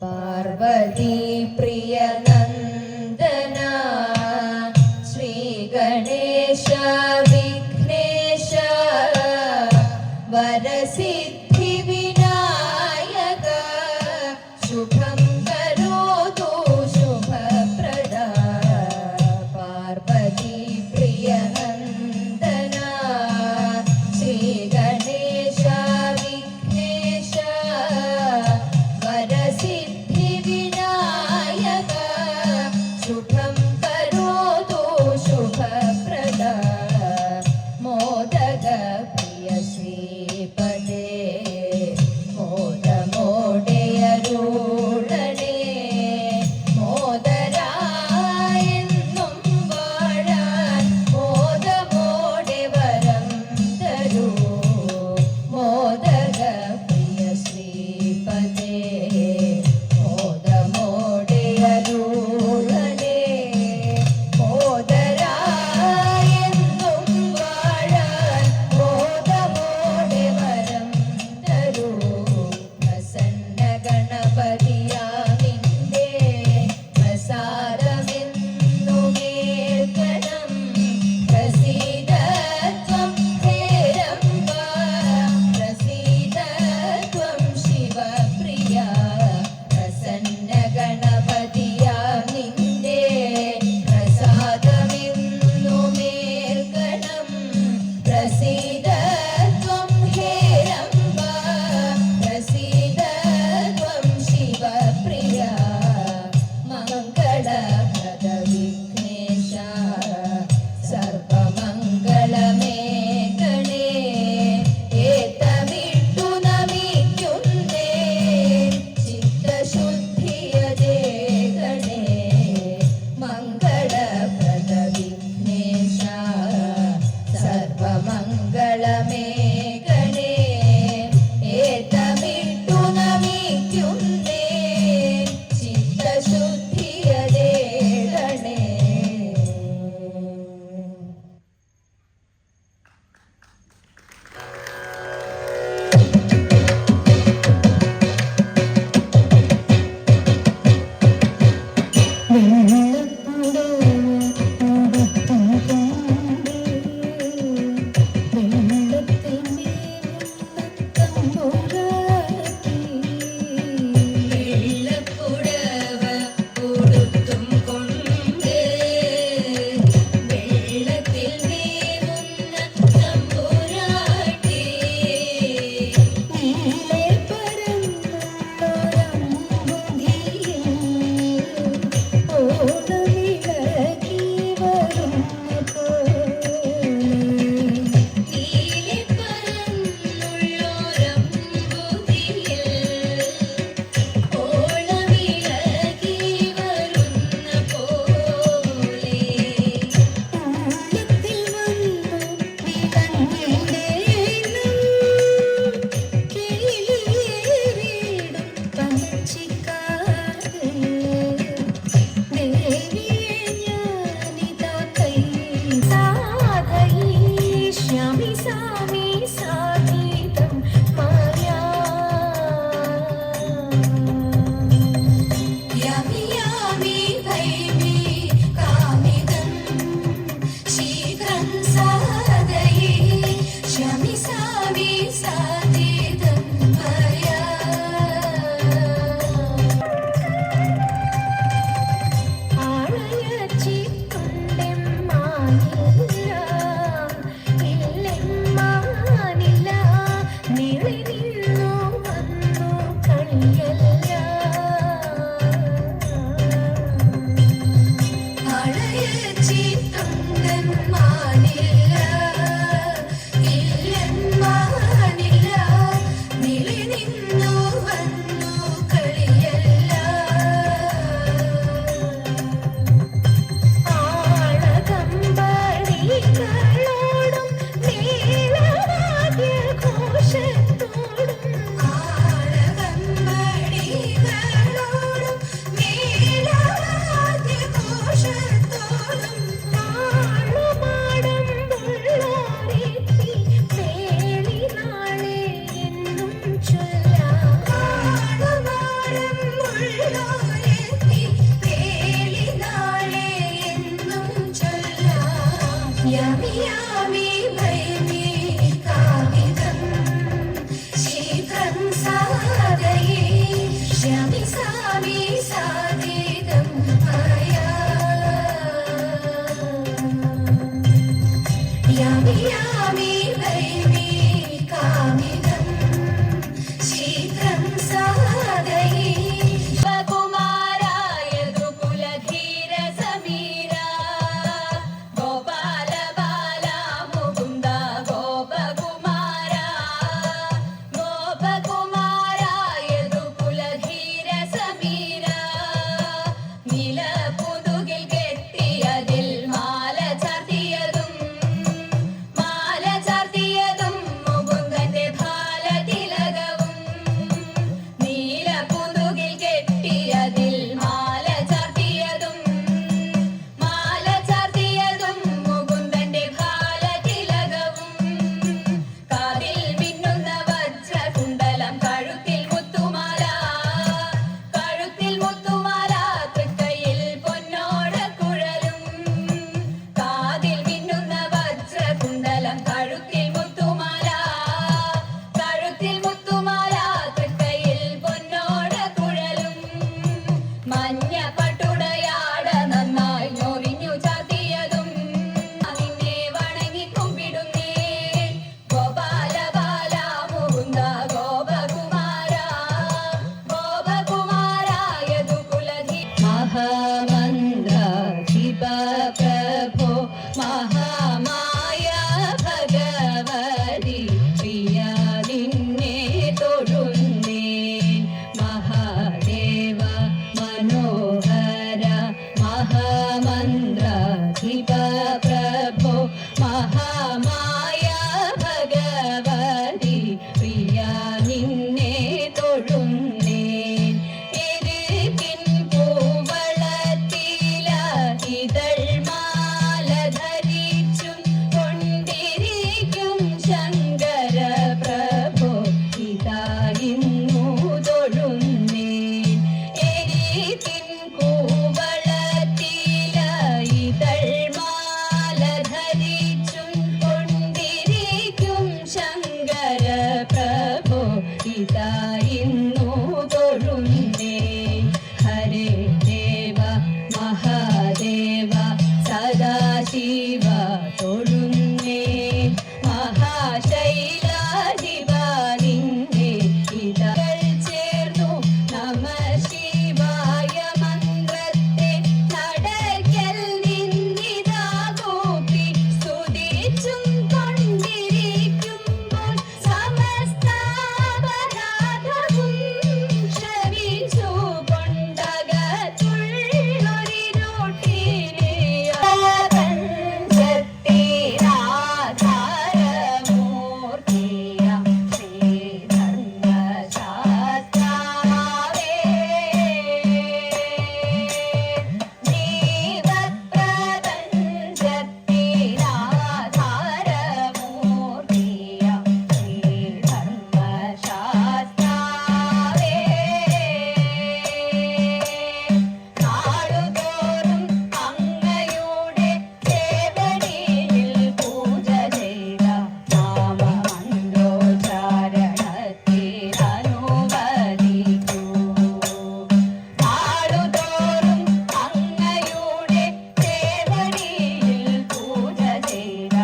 പാർവതി പ്രിയ നന്ദന ശ്രീ ഗണേശ വിഘ്നേശ വരസിദ്ധി വിനായക ശുഭം കരോതു ശുഭപ്രദ പാർവതി പ്രിയ നന്ദന ശ്രീ ഗണേശ വിഘ്നേശ വരസിദ്ധി വിനായക ശുഭം കരോതു ശുഭപ്രദ മോദക പ്രിയ ശ്രീപദേ മോദമോടെയരുളണേ മോദരായെന്നും വാഴാൻ മോദമോടെ വരം തരൂ മോദക പ്രിയ ശ്രീപദേ മോദമോടെയരുളണേ മോദരായെന്നും വാഴാൻ മോദമോടെ വരം തരൂ പ്രസന്ന ഗണപതിയാമിന്റെ പ്രസാദമെന്നുമേൽക്കണം പ്രസീദത്വം ഹേരംബ പ്രസീദത്വം ശിവപ്രിയ പ്രസന്ന ഗണപതിയാമിന്റെ പ്രസാദമെന്നുമേൽക്കണം പ്രസീദത്വം ഹേരംബ പ്രസീദത്വം ശിവപ്രിയ മംഗളപ്രദ വിഘ്നേശ സർവമംഗളമേ ഗണേ ഏതമിട്ടു നമിക്കുന്നേ ചിത്തശുദ്ധിയതേ ഗണേ മംഗളപ്രദ വിഘ്നേശ സർവമംഗളമേ ഗണേ ഏതമിട്ടു നമിക്കുന്നേ ചിത്തശുദ്ധിയതേ ഗണേ. വെള്ളപ്പുടവ ഉടുത്തും കൊണ്ട് വെള്ളത്തിൽ നീവുന്ന തമ്പുരാട്ടി നീളെ പരന്നൊരമ്പുതിയിൽ ഓടവിളക്കി വരുന്ന പോലെ നീളെ പരന്നുള്ളൊരമ്പുതിയിൽ ഇതായിരുന്നു തൊഴുന്നേ. ഹരേ ദേവ മഹാദേവ സദാശിവ തൊഴുന്നേ. മഹാശൈലാധിപ നിന്നെ ഇതൾ ചേർന്നു നമ ശിവായ മന്ത്രത്തെ നടക്കൽ നിന്നിതാ കൂപ്പി സ്തുതിച്ചും കൊണ്ടിരിക്കുമ്പോൾ സമസ്താപരാധവും ക്ഷമിച്ചു കൊണ്ടകത്തുള്ളൊരിരുട്ടിനെ പഞ്ചത്തിനാധാരമൂർത്തിയ ശ്രീധർമ്മശാസ്താവേ. ജീവപ്രപഞ്ചത്തിനാധാരമൂർത്തിയ ശ്രീധർമ്മശാസ്താവേ. നാടുതോറും അങ്ങയുടെ സേവനിയിൽ പൂജ ചെയ്ത നാമമന്ത്രോച്ചാരണത്തിനനുവദിക്കൂ. നാടുതോറും അങ്ങയുടെ സേവനിയിൽ പൂജ ചെയ്ത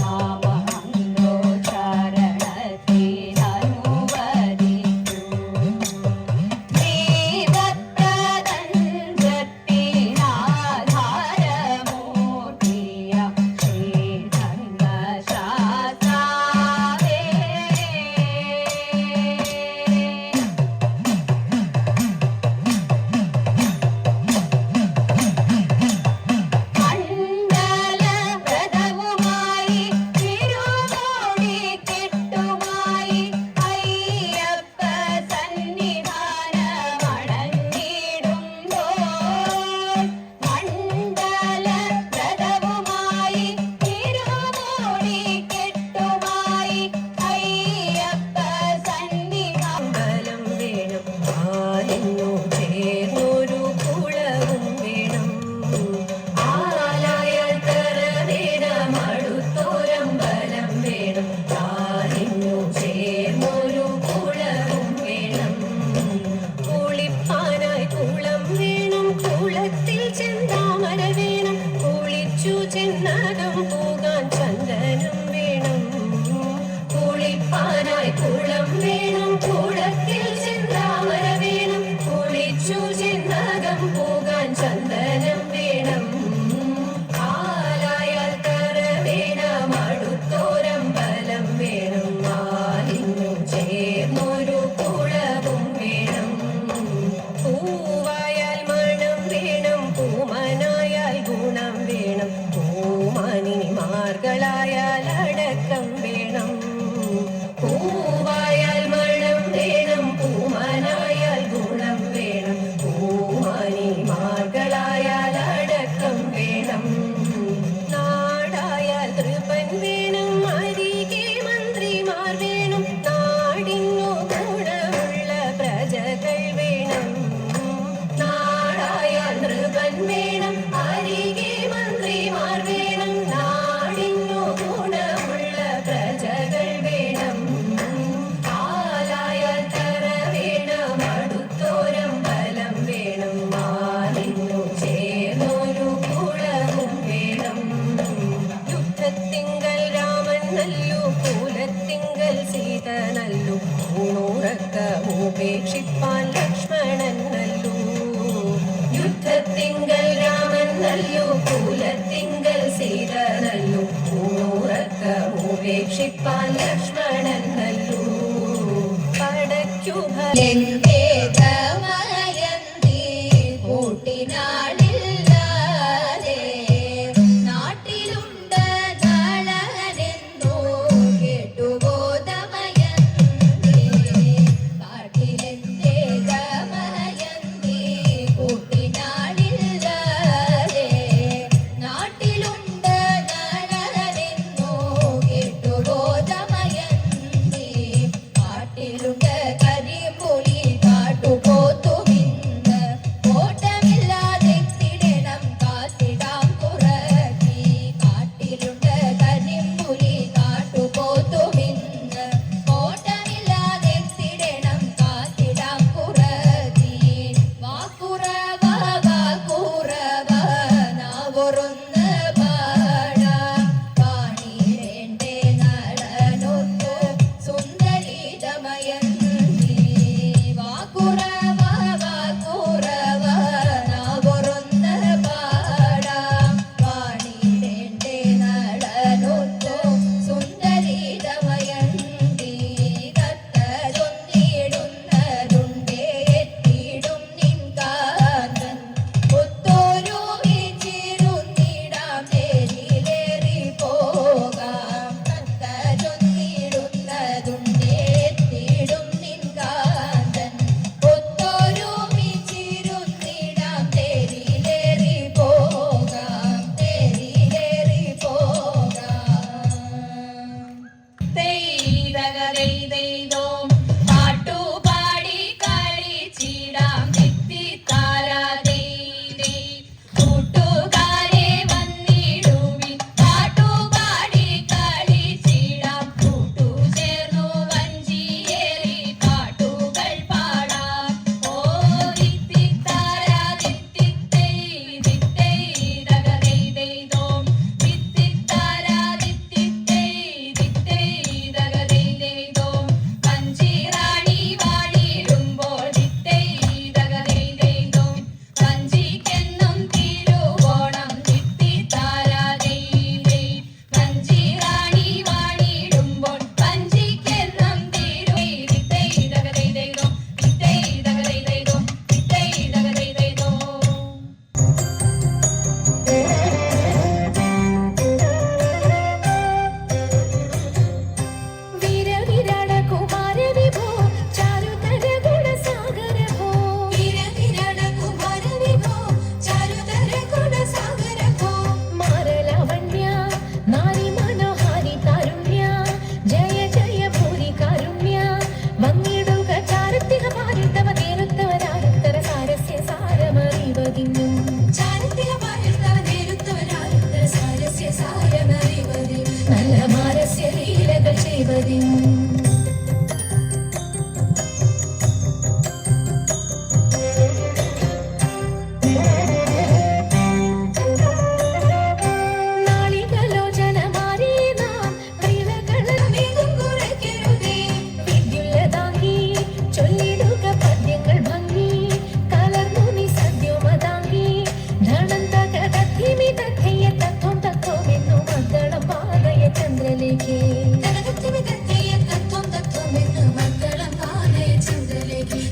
നാമമന്ത്രോച്ചാരണത്തിനനുവദിക്കൂ. ജീവപ്രപഞ്ചത്തിനാധാരമൂർത്തിയ ശ്രീധർമ്മശാസ്താവേ. മണ്ഡലവ്രതവുമായി തിരുമുടിക്കെട്ടുമായി അയ്യപ്പ സന്നിധാനമണഞ്ഞിടുമ്പോൾ. മണ്ഡലവ്രതവുമായി തിരുമുടിക്കെട്ടുമായി അയ്യപ്പ സന്നിധാനം വേണം. ആലിന്നു ചേർന്നൊരു കുളവും വേണം. ആലായാൽ തറ വേണം, അടുത്തൊരമ്പലം വേണം. ആലിന്നു ചേർന്നൊരു കുളവും വേണം. കുളിപ്പാനായി കുളം വേണം, കുളത്തിൽ ചെന്താമര വേണം. കുളിച്ചു ചെന്നകം പോകാൻ ചന്ദനം വേണം. കുളിപ്പാനായി കുളം വേണം, കുളത്തിൽ ചെന്താമര വേണം. കുളിച്ചു ചെന്നകം പോകാൻ ചന്ദനം വേണം. ആലായാൽ തറ വേണം, അടുത്തൊരമ്പലം വേണം. ആലിന്നു ചേർന്നൊരു കുളവും വേണം. പൂവായാൽ മണം വേണം, പൂമനായാൽ ഗുണം വേണം. പൂമണിമാർകളായാൽ അടക്കം വേണം. പൂവായാൽ മണം വേണം, പൂമനായാൽ ഗുണം വേണം. പൂമണിമാർകളായാൽ അടക്കം വേണം. നാടായാൽ തൃപ്പൻ വേണം, അരികെ മന്ത്രിമാർ വേണം. നാടിനു ഗുണമുള്ള പ്രജകൾ വേണം. നാടായാൽ തൃപ്പൻ വേണം, അരികെ മന്ത്രിമാർ വേണം. നാടിനു ഗുണമുള്ള പ്രജകൾ വേണം. ആലായാൽ തറ വേണം, അടുത്തൊരമ്പലം വേണം. ആലിന്നു ചേർന്നൊരു കുളവും വേണം. യുദ്ധത്തിങ്കൽ രാമൻ നല്ലു, കുലത്തിങ്കൽ സീത നല്ലു. ഊണുറക്ക ഉപേക്ഷിപ്പാൻ ലക്ഷ്മണൻ നല്ലു. യുദ്ധത്തിങ്കൽ രാമൻ നല്ലു, കുലത്തിങ്കൽ സീത നല്ലു. ഊണുറക്ക ഉപേക്ഷിപ്പാൻ ലക്ഷ്മണൻ നല്ലു. പടയ്ക്കു ഭയങ്കേ ദമയന്തി കൂട്ടിനാളില്ലാതെ. നാട്ടിലുണ്ട് നളനെന്നോ കേട്ടുവോ ദമയന്തി. കാട്ടിലെന്തേ ദമയന്തി കൂട്ടിനാളില്ലാതെ. നാട്ടിലുണ്ട് നളനെന്നോ കേട്ടുവോ ദമയന്തി. കാട്ടിലുണ്ട് കരിപൊലി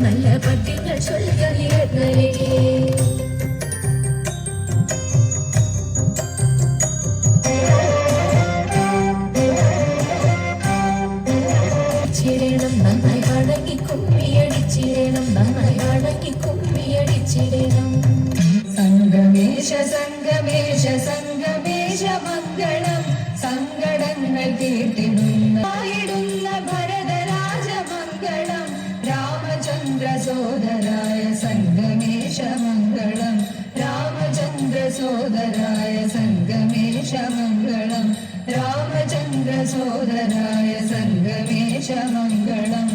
നല്ല പദ്യങ്ങൾ ചൊല്ലിയേ ചിരേണം നന്നായി വണങ്ങി കുമ്മിയടിച്ചിടേണം നന്നായി വണങ്ങി കുമ്മിയടിച്ചിടേണം സംഗമേശ സംഗമേശ സംഗമേശ മംഗളം സങ്കടങ്ങൾ തീർത്തിടുന്ന ഭരതരാജമംഗളം രാമചന്ദ്ര സോദരായ സംഗമേശ മംഗളം രാമചന്ദ്ര സോദരായ സംഗമേശ മംഗളം രാമചന്ദ്ര സോദരായ സംഗമേശ മംഗളം